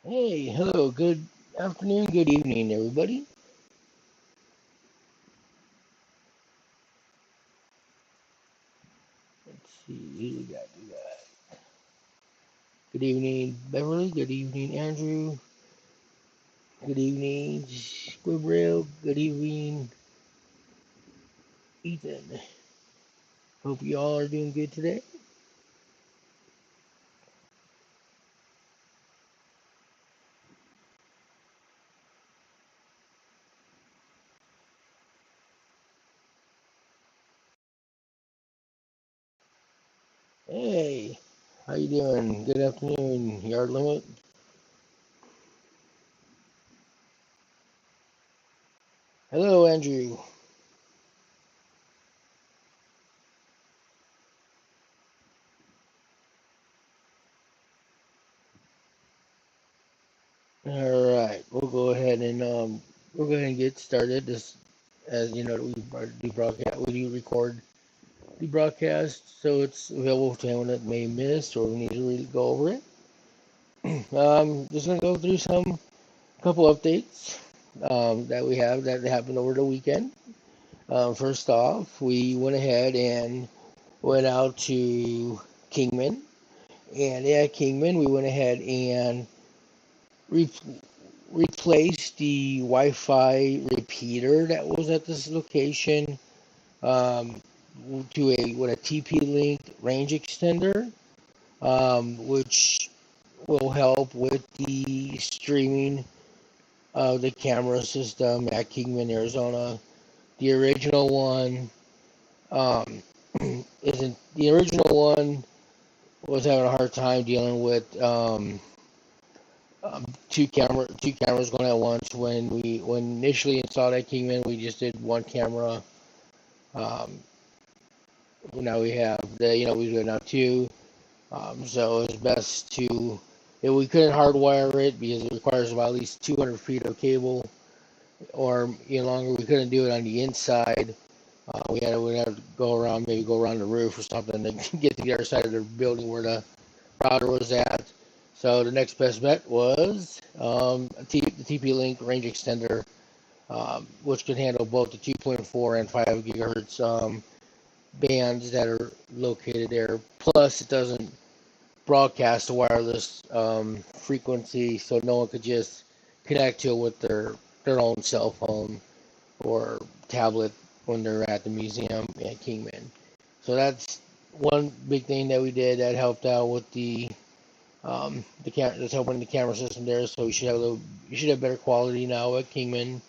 Hey, hello, good afternoon, good evening, everybody. Let's see, who we got. Good evening, Beverly. Good evening, Andrew. Good evening, Squibrail. Good evening, Ethan. Hope you all are doing good today. Hey, how you doing? Good afternoon, Yard Limit. Hello, Andrew. All right, we'll go ahead and get started. This, as you know, we broadcast, we do record the broadcast, so it's available to anyone that may miss or need to really go over it. Just gonna go through some couple updates that we have that happened over the weekend. First off, we went ahead and went out to Kingman, and at Kingman, we went ahead and re- replaced the Wi-Fi repeater that was at this location um, to a TP-Link range extender, which will help with the streaming of the camera system at Kingman, Arizona. The original one um, isn't the original one was having a hard time dealing with two cameras going at once. When initially installed at Kingman, we just did one camera. Um, Now we have we do now two. So it's best to, if we couldn't hardwire it because it requires about at least 200 feet of cable, or longer. We couldn't do it on the inside. We'd have to maybe go around the roof or something to get to the other side of the building where the router was at. So the next best bet was the TP-Link range extender, which can handle both the 2.4 and 5 gigahertz bands that are located there. Plus, it doesn't broadcast a wireless frequency, so no one could just connect to it with their own cell phone or tablet when they're at the museum at Kingman. So that's one big thing that we did that helped out with that's helping the camera system there. So we should have better quality now at Kingman.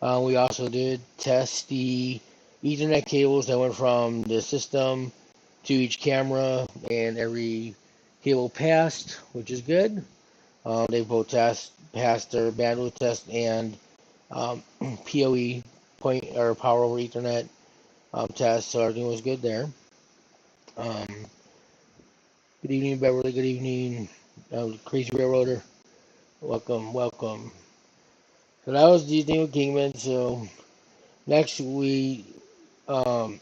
We also did test the Ethernet cables that went from the system to each camera, and every cable passed, which is good. They both passed their bandwidth test and PoE point or power over Ethernet test, so everything was good there. Um, Good evening, Beverly. Good evening, Crazy Railroader. Welcome, welcome. So that was the thing with Kingman. So next we um,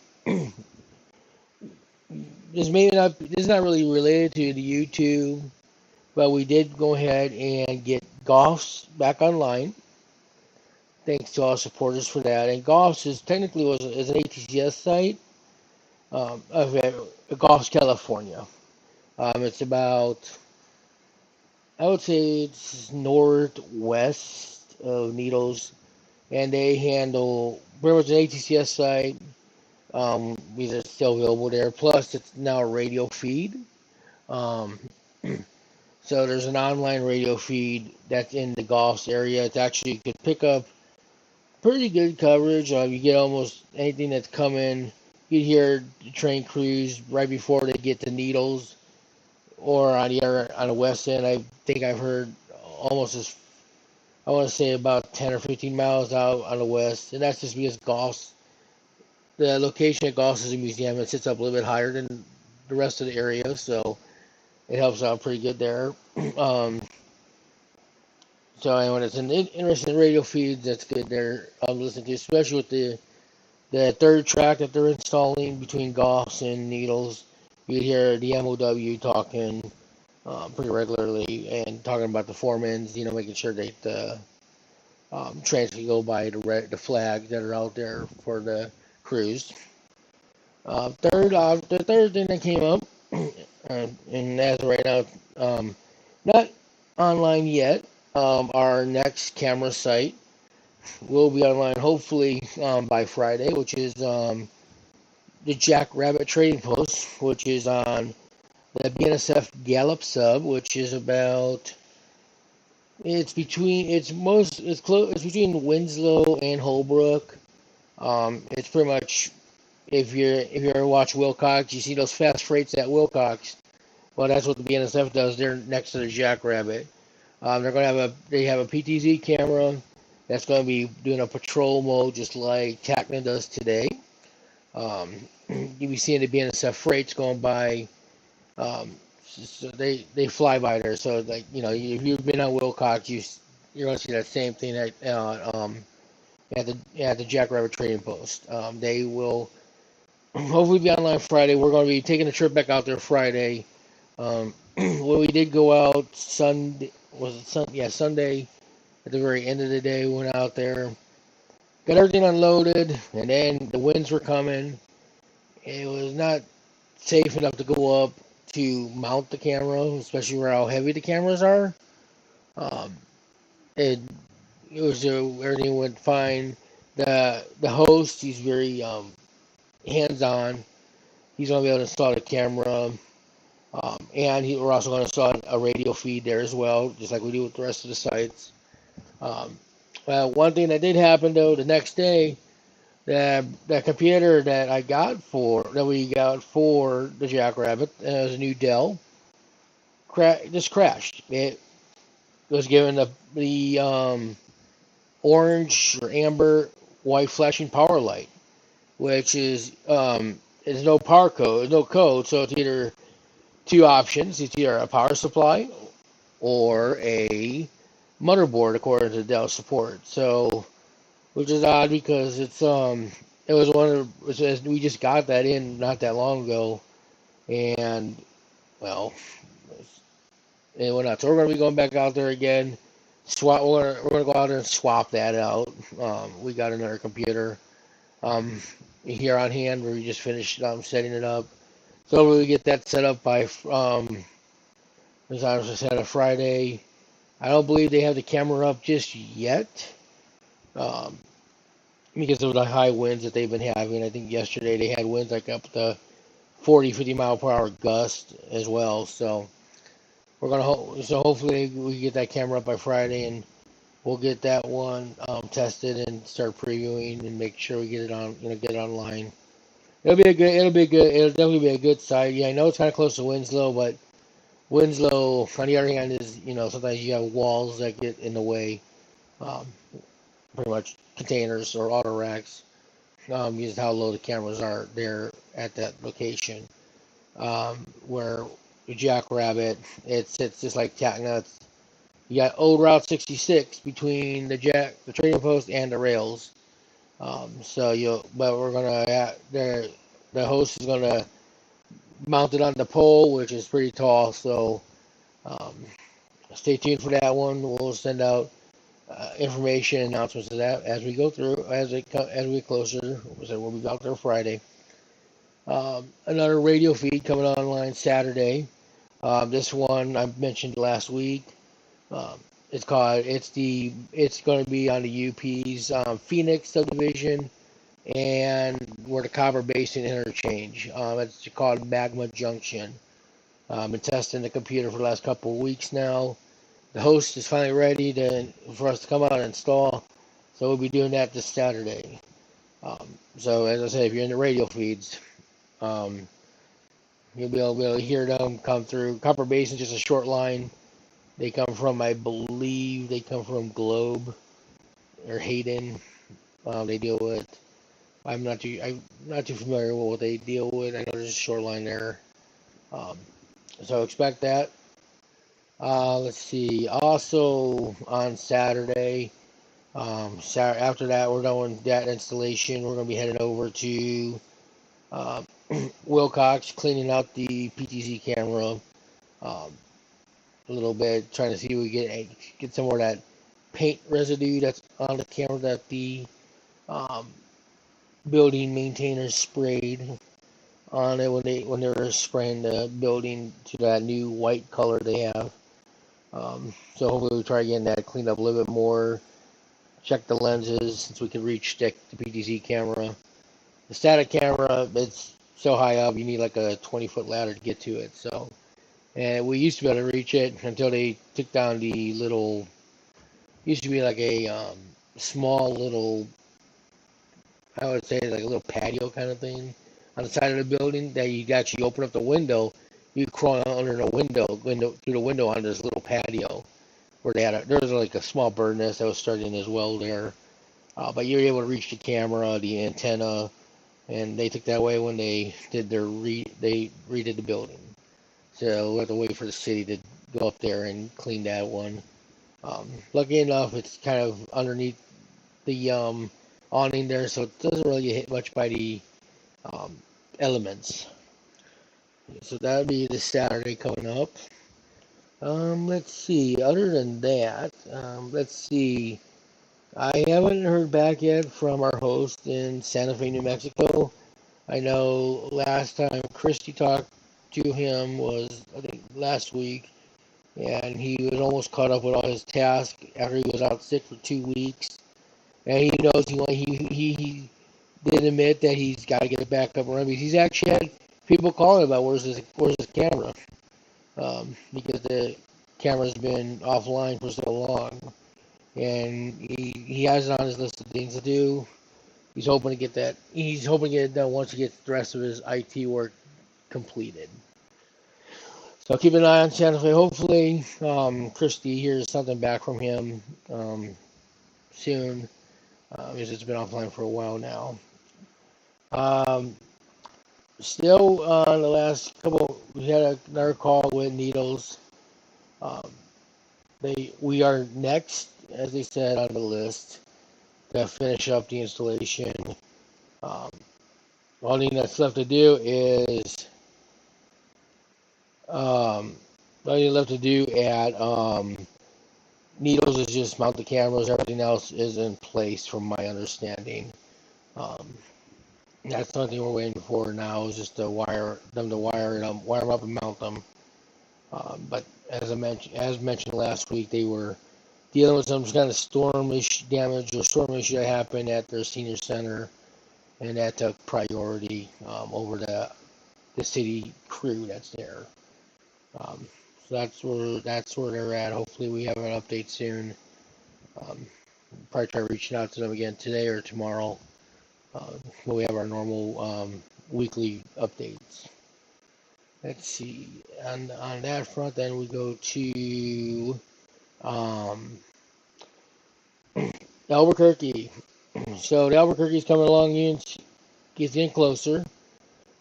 this is not really related to the YouTube, but we did go ahead and get Golfs back online. Thanks to all supporters for that. And Golfs is technically is an ATCS site of Golfs, California. It's about, I would say it's northwest of Needles, and they handle pretty much an ATCS site. Because it's still available there. Plus, it's now a radio feed. Um, so there's an online radio feed that's in the Golfs area. It's actually, you could pick up pretty good coverage. You get almost anything that's coming. You hear the train crews right before they get to Needles, or on the west end. I think I've heard almost as, I want to say about 10 or 15 miles out on the west, and that's just because the location at Goss is a museum. It sits up a little bit higher than the rest of the area, so it helps out pretty good there. um, so anyone that's interested in radio feeds, that's good there. I'm listening to, especially with the third track that they're installing between Goss and Needles. You hear the MOW talking pretty regularly, and talking about the foremans, making sure that the trains can go by the flags that are out there for the crews. The third thing that came up, and as of right now, not online yet. Our next camera site will be online hopefully by Friday, which is the Jackrabbit Trading Post, which is on the BNSF Gallup sub, which is about it's between Winslow and Holbrook. It's pretty much if you ever watch Wilcox, you see those fast freights at Wilcox. Well, that's what the BNSF does. They're next to the Jackrabbit. They have a PTZ camera that's going to be doing a patrol mode just like TACNA does today. You'll be seeing the BNSF freights going by. So they fly by there. So like if you've been on Wilcox, you're going to see that same thing at the Jackrabbit Trading Post. They will hopefully be online Friday. We're going to be taking a trip back out there Friday. When we did go out Sunday, Sunday at the very end of the day, we went out there, got everything unloaded, and then the winds were coming. It was not safe enough to go up to mount the camera, especially where how heavy the cameras are. It was everything went fine. The host, he's very hands-on. He's gonna be able to install the camera, and we're also gonna install a radio feed there as well, just like we do with the rest of the sites. Well, one thing that did happen though, the next day, that computer that we got for the Jackrabbit, it was a new Dell, just crashed. It was given the orange or amber white flashing power light, which is there's no power code, there's no code, so it's either two options. It's either a power supply or a motherboard, according to Dell support. So, which is odd because it was we just got that in not that long ago, and well, it went out. So we're gonna be going back out there again. We're gonna go out there and swap that out. We got another computer here on hand where we just finished setting it up. So we get that set up by as I said, a Friday. I don't believe they have the camera up just yet, because of the high winds that they've been having. I think yesterday they had winds like up to 40, 50 mile per hour gust as well. So hopefully we get that camera up by Friday, and we'll get that one tested and start previewing and make sure we get it on, get it online. It'll definitely be a good site. Yeah, I know it's kind of close to Winslow, but Winslow, on the other hand, is, sometimes you have walls that get in the way. Pretty much containers or auto racks. Is how low the cameras are there at that location. Where the Jackrabbit, it sits just like TACNA. You got old Route 66 between the trading post and the rails. But we're gonna the host is gonna mount it on the pole, which is pretty tall. So stay tuned for that one. We'll send out information announcements of that as we go through, as we get closer. So we'll be out there Friday. Another radio feed coming online Saturday. This one I mentioned last week. It's going to be on the UP's Phoenix subdivision and where the Copper Basin interchange. It's called Magma Junction. I've been testing the computer for the last couple of weeks now. The host is finally ready for us to come out and install, so we'll be doing that this Saturday. So as I said, if you're in the radio feeds, you'll be able to hear them come through. Copper Basin is just a short line. I believe they come from Globe or Hayden. They deal with. I'm not too familiar with what they deal with. I know there's a short line there. So expect that. Let's see. Also on Saturday, after that, we're done with that installation. We're going to be heading over to Wilcox, cleaning out the PTZ camera. a little bit, trying to see if we get some more of that paint residue that's on the camera that the um, building maintainers sprayed on it when they were spraying the building to that new white color they have. So hopefully we'll try getting that cleaned up a little bit more. Check the lenses since we can reach the PTZ camera. The static camera, it's so high up you need like a 20-foot ladder to get to it. So, and we used to be able to reach it until they took down the little. Used to be like a small little, I would say like a little patio kind of thing on the side of the building that you actually open up the window. You crawl under the window through the window onto this little patio where there was like a small bird nest that was starting as well there. But you were able to reach the camera, the antenna, and they took that away when they did they redid the building. So we have to wait for the city to go up there and clean that one. Lucky enough, it's kind of underneath the awning there, so it doesn't really get hit much by the um, elements. So that would be this Saturday coming up. Let's see. Other than that, let's see. I haven't heard back yet from our host in Santa Fe, New Mexico. I know last time Christy talked to him was, I think, last week, and he was almost caught up with all his tasks after he was out sick for 2 weeks. And he knows he did admit that he's got to get it back up and running. He's actually had people calling about where's his camera, because the camera's been offline for so long, and he has it on his list of things to do. He's hoping to get that. He's hoping to get it done once he gets the rest of his IT work completed. So keep an eye on Santa Fe. Hopefully, Christy hears something back from him soon, because it's been offline for a while now. Still on the last couple, we had another call with Needles. We are next, as they said on the list, to finish up the installation. All thing that's left to do is all thing left to do at Needles is just mount the cameras. Everything else is in place, from my understanding. That's the only thing we're waiting for now, is just to wire them up and mount them. But as mentioned last week, they were dealing with some kind of storm damage issue that happened at their senior center, and that took priority over the city crew that's there. So that's where they're at. Hopefully we have an update soon. Probably try reaching out to them again today or tomorrow. When we have our normal weekly updates. Let's see. On that front, then we go to Albuquerque. So the Albuquerque is coming along, getting closer.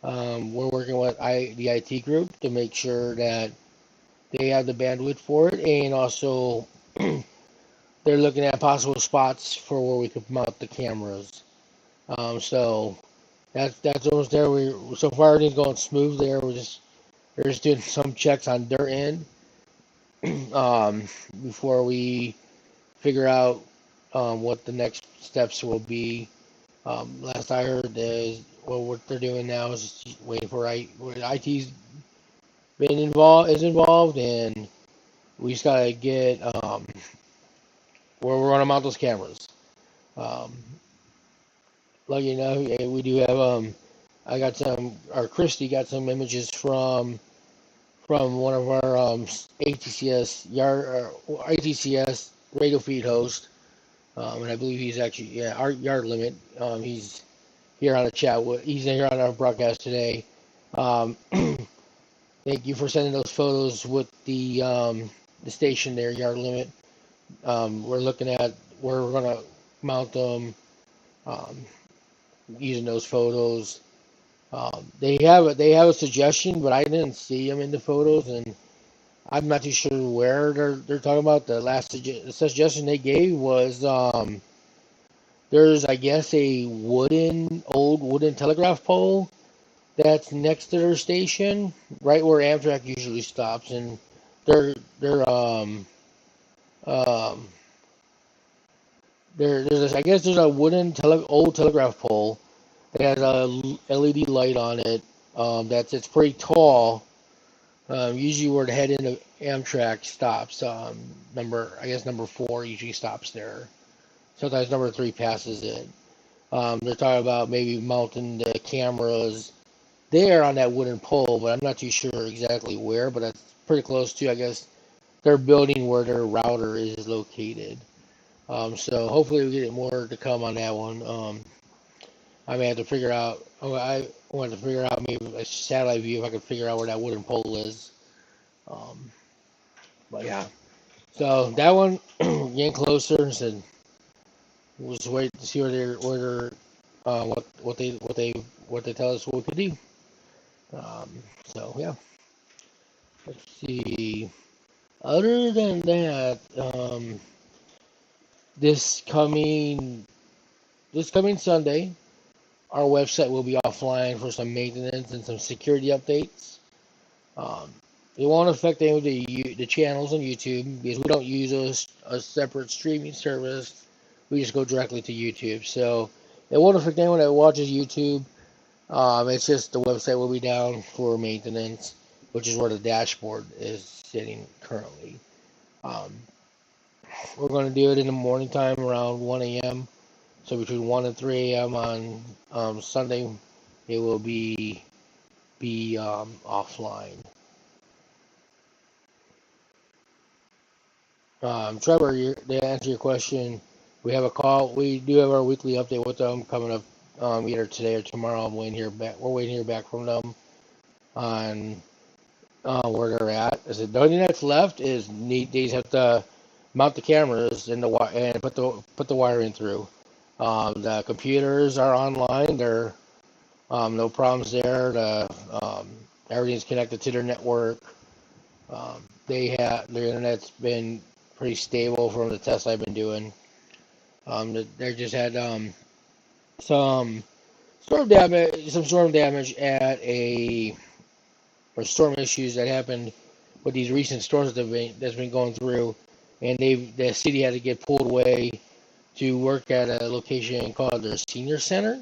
We're working with the IT group to make sure that they have the bandwidth for it, and also they're looking at possible spots for where we could mount the cameras. So that's almost there. So far everything's going smooth there. They're just doing some checks on their end before we figure out what the next steps will be. Last I heard is what they're doing now is just waiting for IT's is involved, and we just gotta get where we're gonna mount those cameras. Like we do have Christy got some images from one of our ATCS radio feed hosts, and I believe he's actually our yard limit. He's here on the chat. He's here on our broadcast today. Thank you for sending those photos with the station there, yard limit. We're looking at where we're gonna mount them. Using those photos. They have a suggestion, but I didn't see them in the photos, and I'm not too sure where they're talking about. The last suggestion they gave was there's, I guess, a old wooden telegraph pole that's next to their station, right where Amtrak usually stops, and they're um I guess there's a wooden old telegraph pole that has a LED light on it. It's pretty tall. Usually where the head end of Amtrak stops. Number 4 usually stops there. Sometimes number 3 passes it. They're talking about maybe mounting the cameras there on that wooden pole, but I'm not too sure exactly where. But that's pretty close to, I guess, their building where their router is located. So hopefully we get more to come on that one. I may have to figure out. I want to figure out maybe a satellite view if I can figure out where that wooden pole is. But yeah, so that one getting closer. So we'll just wait to see what they tell us what we could do. So yeah, let's see. Other than that, this coming Sunday, our website will be offline for some maintenance and some security updates. It won't affect any of the channels on YouTube because we don't use a separate streaming service. We just go directly to YouTube. So it won't affect anyone that watches YouTube. It's just the website will be down for maintenance, which is where the dashboard is sitting currently. We're going to do it in the morning time around 1 a.m. So between 1 and 3 a.m. on Sunday, it will be offline. Trevor, to answer your question, we have a call. We do have our weekly update with them coming up either today or tomorrow. We're waiting to hear back from them on where they're at. I said the only thing that's left is they just have to mount the cameras and put the wiring through. The computers are online. They're no problems there. Everything's connected to their network. Their internet's been pretty stable from the tests I've been doing. They just had some storm damage or storm issues that happened with these recent storms that's been going through, and the city had to get pulled away to work at a location called their senior center.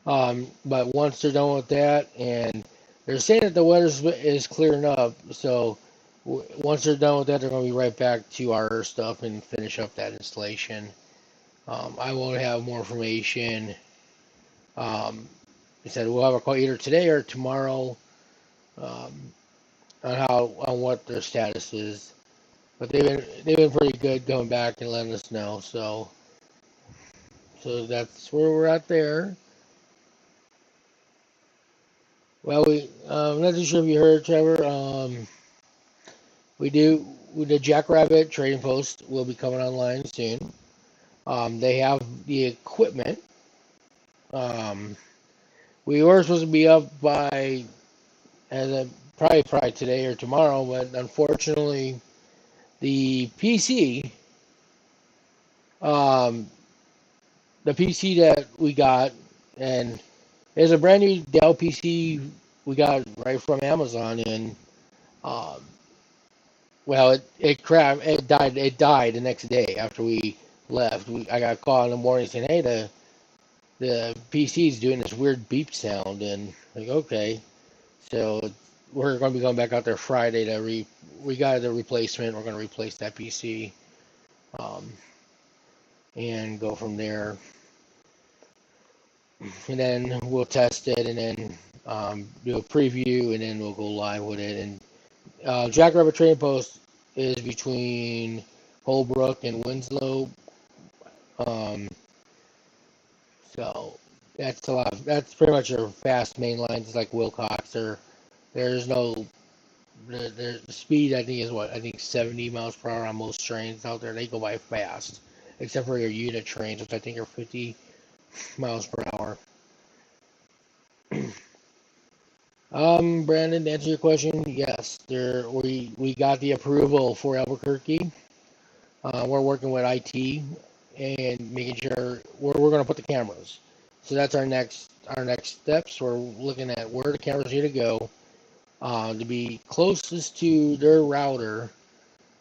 But once they're done with that, and they're saying that the weather is clearing up, so once they're done with that, they're going to be right back to our stuff and finish up that installation. I will have more information. They said we'll have a call either today or tomorrow on what their status is. But they've been pretty good going back and letting us know. So that's where we're at there. Well, I'm not too sure if you heard, Trevor. The Jackrabbit trading post will be coming online soon. They have the equipment. We were supposed to be up by probably today or tomorrow, but unfortunately, the PC that we got, and it's a brand new Dell PC we got right from Amazon, and it crashed. It died the next day after we left. I got a call in the morning saying, "Hey, the PC is doing this weird beep sound," and like, okay, so we're going to be going back out there Friday we got the replacement. We're going to replace that PC, and go from there. And then we'll test it, and then do a preview, and then we'll go live with it. And Jackrabbit Trading Post is between Holbrook and Winslow. So that's a lot. That's pretty much your fast main lines. It's like Wilcox. There's no the speed. I think is 70 miles per hour on most trains out there. They go by fast, except for your unit trains, which I think are 50 miles per hour. Brandon, to answer your question, yes, we got the approval for Albuquerque. We're working with IT and making sure we're going to put the cameras. So that's our next steps. We're looking at where the cameras need to go, to be closest to their router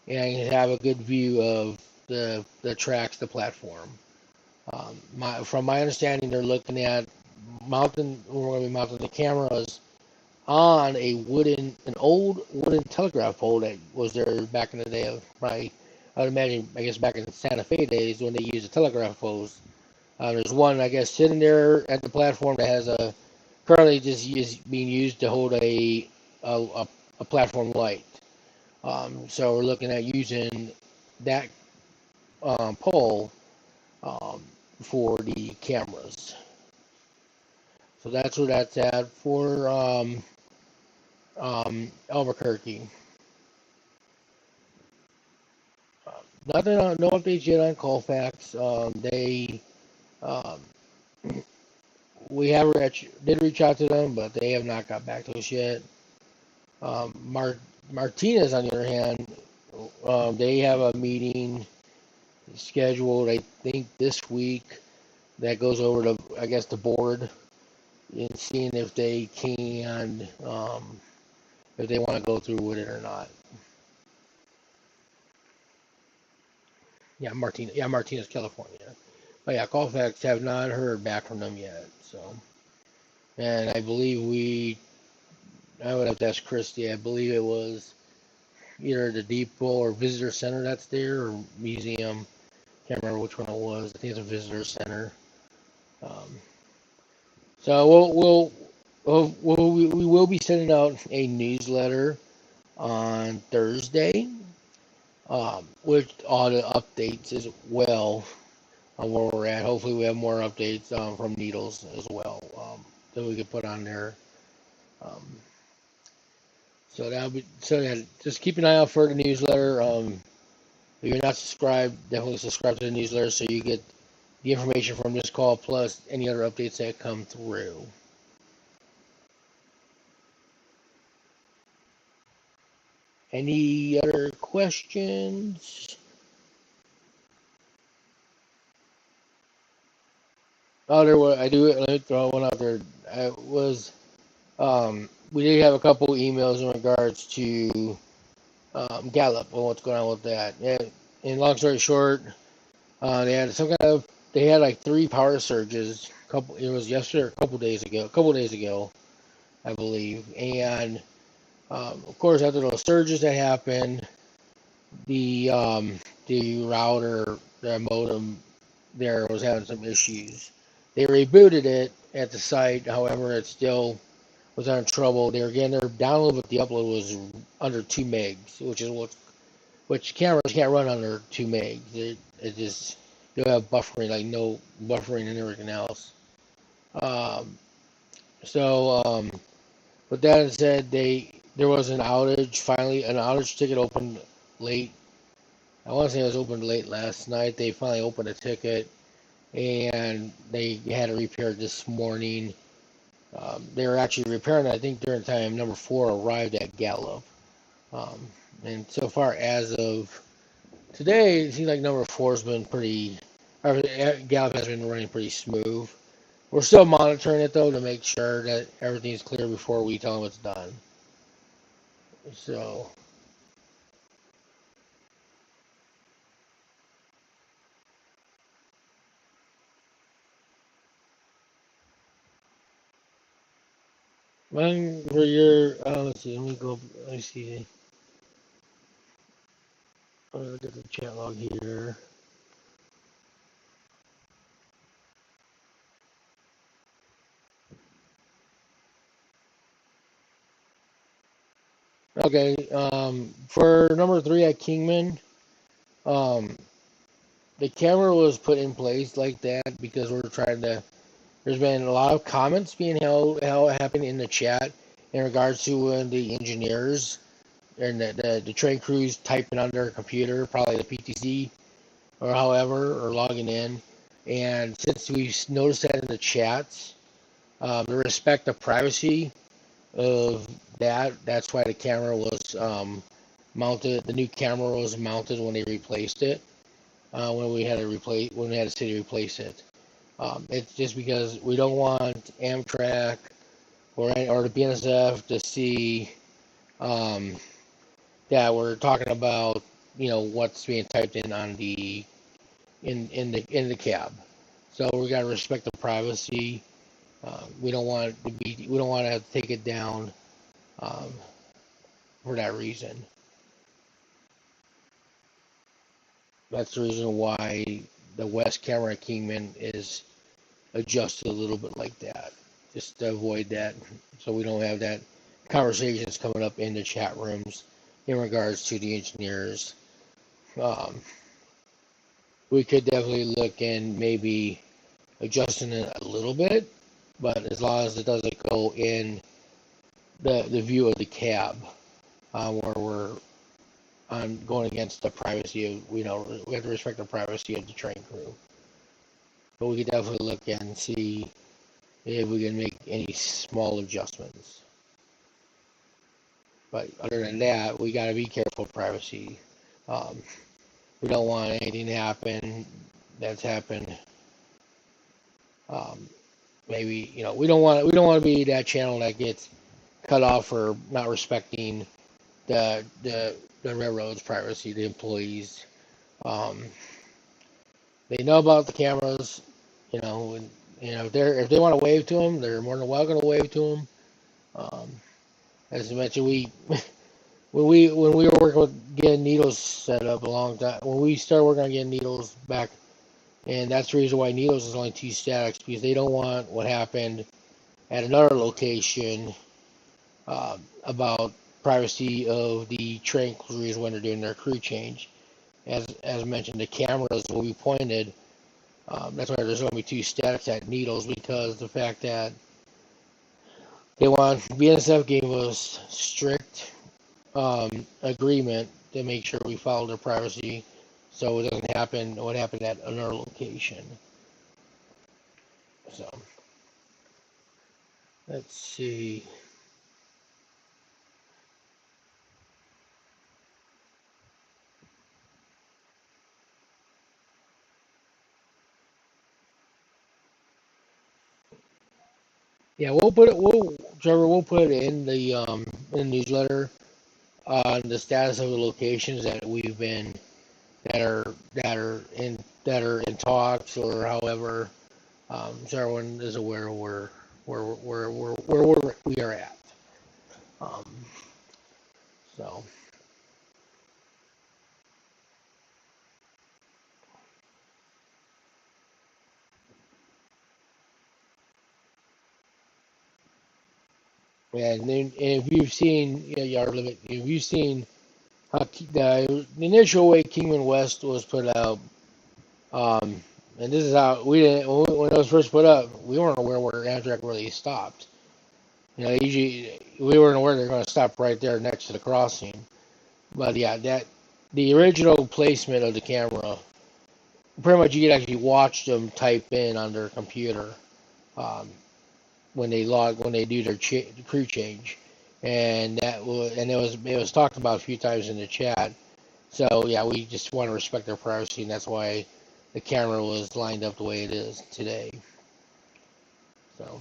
and have a good view of the tracks, the platform. From my understanding, they're looking at we're going to be mounting the cameras on an old wooden telegraph pole that was there back in the day of probably, I would imagine, I guess back in the Santa Fe days when they used the telegraph poles. There's one, I guess, sitting there at the platform that has currently just being used to hold a, a platform light. So we're looking at using that pole um, for the cameras. So that's where that's at for Albuquerque. Uh, Nothing, no updates yet on Colfax. Um, did reach out to them, but they have not got back to us yet. Martinez, on the other hand, they have a meeting scheduled, I think, this week that goes over to, I guess, the board and seeing if they can, if they want to go through with it or not. Yeah, Martinez, California. But yeah, Colfax have not heard back from them yet. So, and I believe I would have to ask Christy. I believe it was either the depot or visitor center that's there or museum. Can't remember which one it was. I think it's a visitor center. Um, so we will be sending out a newsletter on Thursday, with all the updates as well on where we're at. Hopefully, we have more updates from Needles as well that we could put on there. Um, so yeah, just keep an eye out for the newsletter. If you're not subscribed, definitely subscribe to the newsletter so you get the information from this call plus any other updates that come through. Any other questions? Oh, there was. Let me throw one out there. We did have a couple emails in regards to Gallup and what's going on with that. And long story short, they had like 3 power surges. It was yesterday, or a couple days ago, I believe. And of course, after those surges that happened, the router, the modem there was having some issues. They rebooted it at the site, however, it still was having trouble. They were getting their download, but the upload was under 2 megs, which cameras can't run under 2 megs. It just they'll have buffering, like no buffering and everything else. Um, so, with that said, there was an outage. Finally, an outage ticket opened late. I want to say it was opened late last night. They finally opened a ticket, and they had it repaired this morning. They were actually repairing it, I think, during the time number 4 arrived at Gallup. Um, and so far as of today, it seems like number 4 has been Gallup has been running pretty smooth. We're still monitoring it, though, to make sure that everything's clear before we tell them it's done. So, for your, let's see, let me see. I'm going to look at the chat log here. Okay, for number 3 at Kingman, um, the camera was put in place like that because we're trying to. There's been a lot of comments being held happening in the chat in regards to when the engineers and the train crews typing on their computer, probably the PTC or however, or logging in. And since we noticed that in the chats, the respect of privacy of that's why the camera was mounted. The new camera was mounted when they replaced it. When we had a city replace it. It's just because we don't want Amtrak or the BNSF to see um, that we're talking about, what's being typed in on the in the cab. So we got to respect the privacy. We don't want to have to take it down um, for that reason. That's the reason why the West camera at Kingman is adjusted a little bit like that, just to avoid that, so we don't have that conversations coming up in the chat rooms in regards to the engineers. Um, we could definitely look in maybe adjusting it a little bit, but as long as it doesn't go in the view of the cab, where we're on going against the privacy of, we have to respect the privacy of the train crew. But we could definitely look and see if we can make any small adjustments. But other than that, we got to be careful of privacy. Um, we don't want anything to happen that's happened. Um, maybe we don't want to be that channel that gets cut off for not respecting the railroad's privacy, the employees. Um, they know about the cameras, and, if they want to wave to them, they're more than welcome to wave to them. As I mentioned, when we were working with getting needles set up a long time, when we started working on getting needles back, and that's the reason why needles is only 2 statics, because they don't want what happened at another location about privacy of the train crews when they're doing their crew change. As mentioned, the cameras will be pointed. That's why there's only 2 statics at needles, because the fact that BNSF gave us strict agreement to make sure we follow their privacy, so it doesn't happen what happened at another location. So let's see. Yeah, Trevor, we'll put it in the newsletter on the status of the locations that we've been that are in talks, or however, so everyone is aware where we are at. Um, so and then if you've seen, yard limit, if you've seen how the initial way Kingman West was put out, um, and this is how we didn't when it was first put up, we weren't aware where Amtrak really stopped. Usually we weren't aware they're going to stop right there next to the crossing. But yeah, that the original placement of the camera, pretty much you could actually watch them type in on their computer um, when they do their crew change, and it was talked about a few times in the chat. So yeah, we just want to respect their privacy, and that's why the camera was lined up the way it is today. So.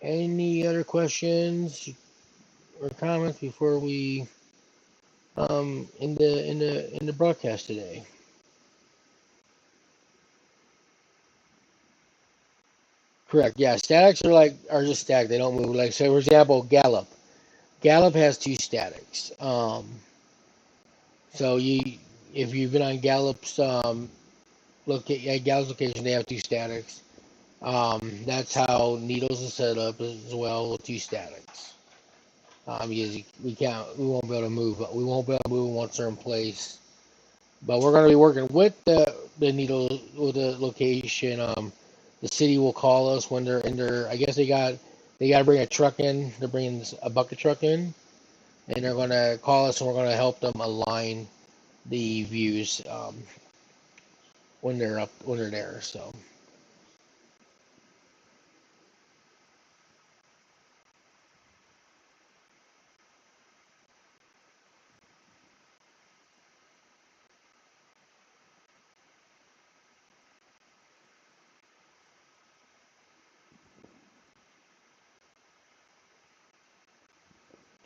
Any other questions or comments before we in the broadcast today? Correct. Yeah, statics are just static. They don't move. Like, so for example, Gallup. Gallup has 2 statics. So if you've been on Gallup's Gallup's location, they have 2 statics. That's how Needles is set up as well, with 2 statics. Because we won't be able to move. We won't be able to move in one certain place. But we're going to be working with the Needle with the location. The city will call us when they're in their. I guess they got to bring a truck in. They're bringing a bucket truck in, and they're going to call us, and we're going to help them align the views when they're there. So.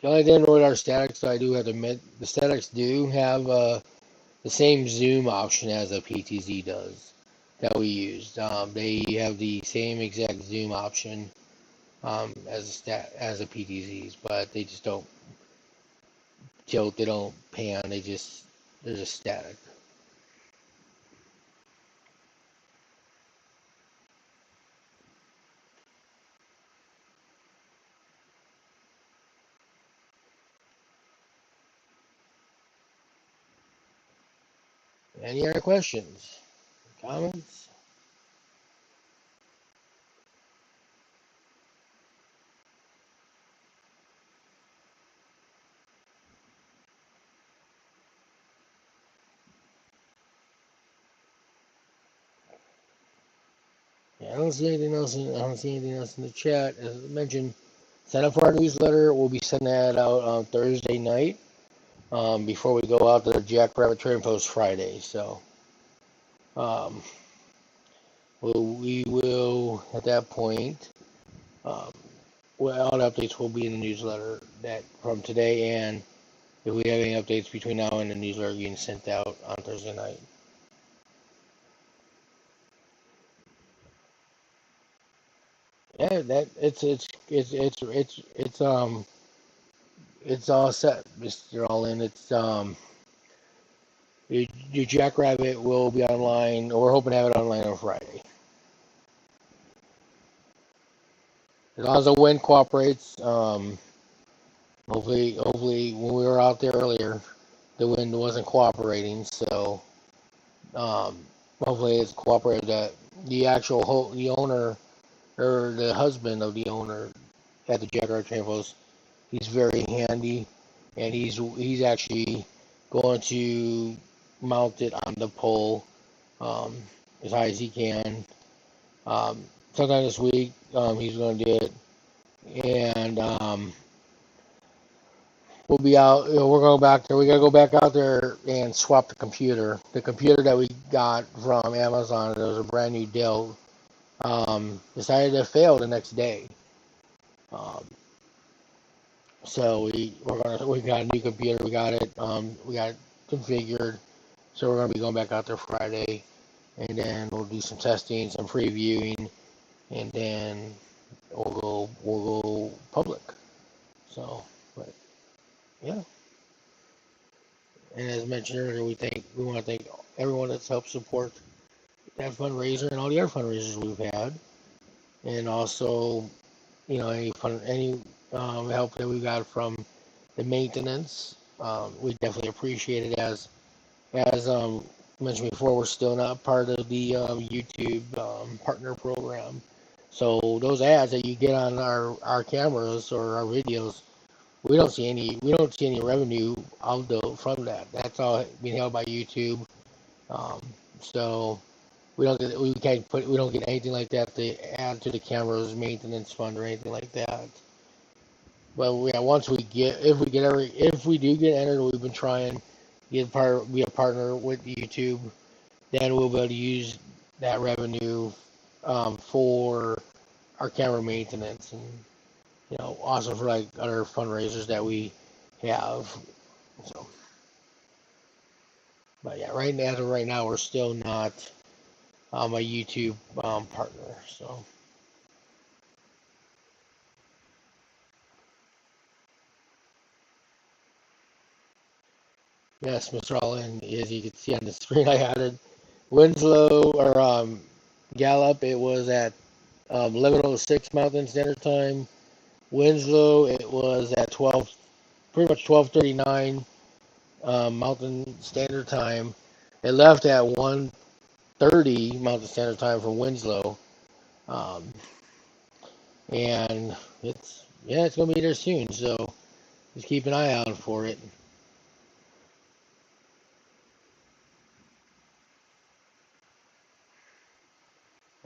The only thing with our statics, I do have to admit, the statics do have the same zoom option as a PTZ does that we used. They have the same exact zoom option as a PTZs, but they just don't tilt, they don't pan, they're just static. Any other questions? Comments? Yeah, I don't see anything else. I don't see anything else in the chat. As I mentioned, sign up for our newsletter. We'll be sending that out on Thursday night before we go out to the Jackrabbit Trading Post Friday. So um, we will at that point. Um, all the updates will be in the newsletter that from today, and if we have any updates between now and the newsletter getting sent out on Thursday night. Yeah, that it's all set, Mr. Allin. Your Jackrabbit will be online, or we're hoping to have it online on Friday. As long as the wind cooperates, hopefully when we were out there earlier, the wind wasn't cooperating, so hopefully it's cooperated that the owner or the husband of the owner at the Jackrabbit Train Post, he's very handy, and he's actually going to mount it on the pole um, as high as he can. Sometime this week, he's going to do it, and we'll be out. You know, we're going back there. We got to go back out there and swap the computer. The computer that we got from Amazon, it was a brand new Dell. Decided to fail the next day. Um, so we got a new computer. We got it configured. So we're gonna be going back out there Friday, and then we'll do some testing, some previewing, and then we'll go public. So, but yeah. And as mentioned earlier, we want to thank everyone that's helped support that fundraiser and all the other fundraisers we've had, and also any help that we got from the maintenance. We definitely appreciate it. As mentioned before, we're still not part of the YouTube partner program. So those ads that you get on our cameras or our videos, we don't see any revenue from that. That's all being held by YouTube. Um, so we don't get anything like that to add to the cameras maintenance fund or anything like that. But yeah, if we do get entered, we've been trying be a partner with YouTube, then we'll be able to use that revenue for our camera maintenance and also for like other fundraisers that we have. So, but yeah, as of right now, we're still not a YouTube partner. So yes, Mr. Allen, as you can see on the screen, I added Winslow or Gallup. It was at 11:06 Mountain Standard Time. Winslow, it was at pretty much 12:39 Mountain Standard Time. It left at 1:30 Mountain Standard Time from Winslow, um, and it's gonna be there soon. So just keep an eye out for it.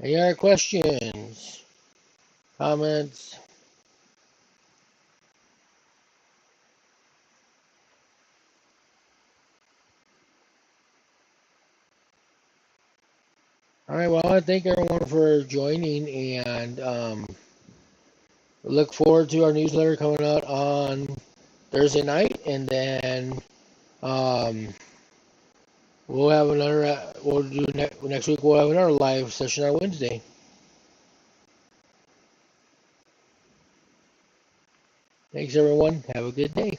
Any other questions, comments? All right. Well, I want to thank everyone for joining, and look forward to our newsletter coming out on Thursday night, and then um, we'll have another. We'll do next week. We'll have another live session on Wednesday. Thanks, everyone. Have a good day.